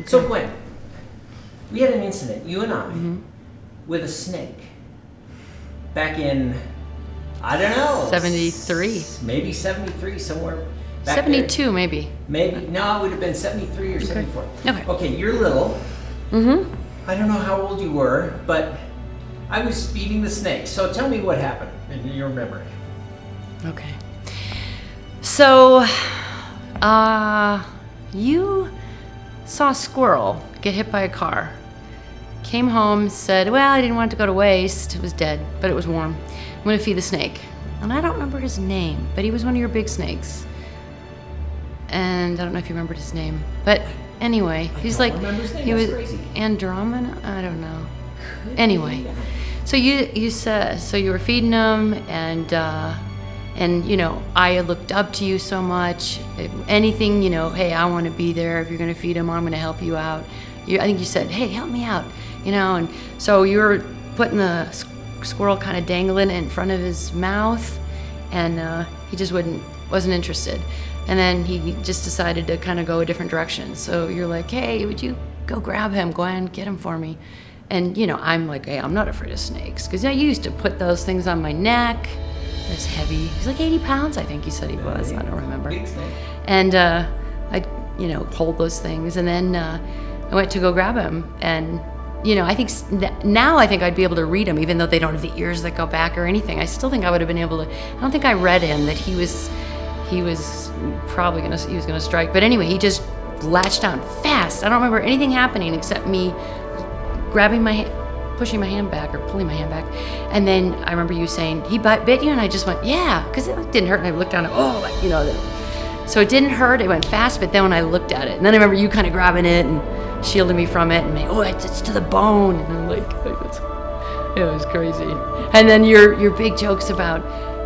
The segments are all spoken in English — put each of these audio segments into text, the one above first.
So Gwen, we had an incident, you and I, with a snake back in, I don't know. 73. Maybe 73, somewhere back 72 there. maybe. Maybe, no, it would have been 73 or 74. Okay. Okay, you're little. Mm-hmm. I don't know how old you were, but I was feeding the snake. So tell me what happened in your memory. Okay. So, you saw a squirrel get hit by a car. Came home, said, well, I didn't want it to go to waste. It was dead, but it was warm. I'm going to feed the snake. And I don't remember his name, but he was one of your big snakes. And I don't know if you remembered his name. But anyway, he's like, he was Andromeda? I don't know. Anyway, so you said, so you were feeding him, and you know, I looked up to you so much. Anything, you know, hey, I want to be there. If you're going to feed him, I'm going to help you out. I think you said, hey, help me out, you know. And so you were putting the squirrel kind of dangling in front of his mouth, and he just wasn't interested. And then he just decided to kind of go a different direction. So you're like, hey, would you go grab him, Gwen, get him for me? And, you know, I'm like, hey, I'm not afraid of snakes. Because I used to put those things on my neck. It's heavy. He's like 80 pounds, I think he said he was. I don't remember. Big snake. And I, you know, hold those things. And then I went to go grab him. And, you know, I think now I think I'd be able to read him, even though they don't have the ears that go back or anything. I still think I would have been able to. I don't think I read him that he was probably gonna strike. But anyway, he just latched on fast. I don't remember anything happening except me grabbing pushing my hand back or pulling my hand back. And then I remember you saying, he bit you? And I just went, yeah, because it didn't hurt. And I looked down and, oh, you know. So it didn't hurt. It went fast. But then when I looked at it, and then I remember you kind of grabbing it and shielding me from it and me, oh, it's to the bone. And I'm like it was crazy. And then your big jokes about,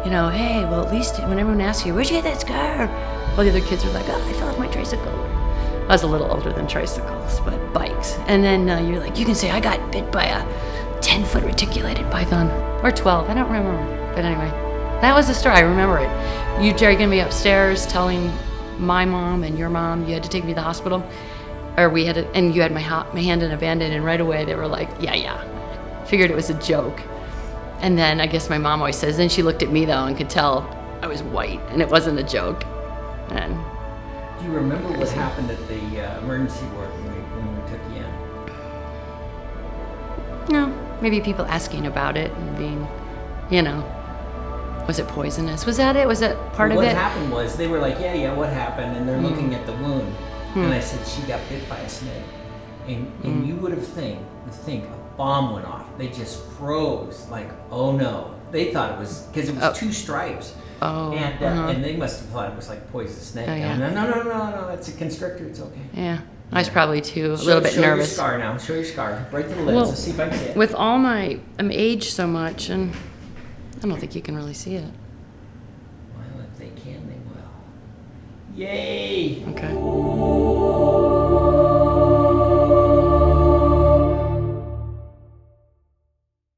you know, hey, well, at least when everyone asks you, where'd you get that scar? Well, the other kids are like, oh, I fell off my tricycle. I was a little older than tricycles, but bikes. And then you're like, you can say, I got bit by a 10-foot reticulated python. Or 12, I don't remember. But anyway, that was the story, I remember it. You, Jerry, gonna be upstairs telling my mom and your mom you had to take me to the hospital. Or we had and you had my hand in a Band-Aid, and right away they were like, yeah. Figured it was a joke. And then I guess my mom always says, then she looked at me though and could tell I was white and it wasn't a joke. And do you remember what happened at the emergency ward when we took you in? No, maybe people asking about it and being, you know, was it poisonous? Was that it? Was that part of it? What happened was they were like, yeah, what happened? And they're looking at the wound. And I said, she got bit by a snake. And you would have think a bomb went off. They just froze, like, oh no. They thought it was, because it was 2 stripes. Oh. And they must have thought it was like poisonous snake. Oh, yeah. No, it's a constrictor, it's okay. Yeah. I was probably too, a little bit nervous. Show your scar now, show your scar. Right to the lips, let's see if I can see it. With all I'm aged so much, and I don't think you can really see it. Well, if they can, they will. Yay! Okay.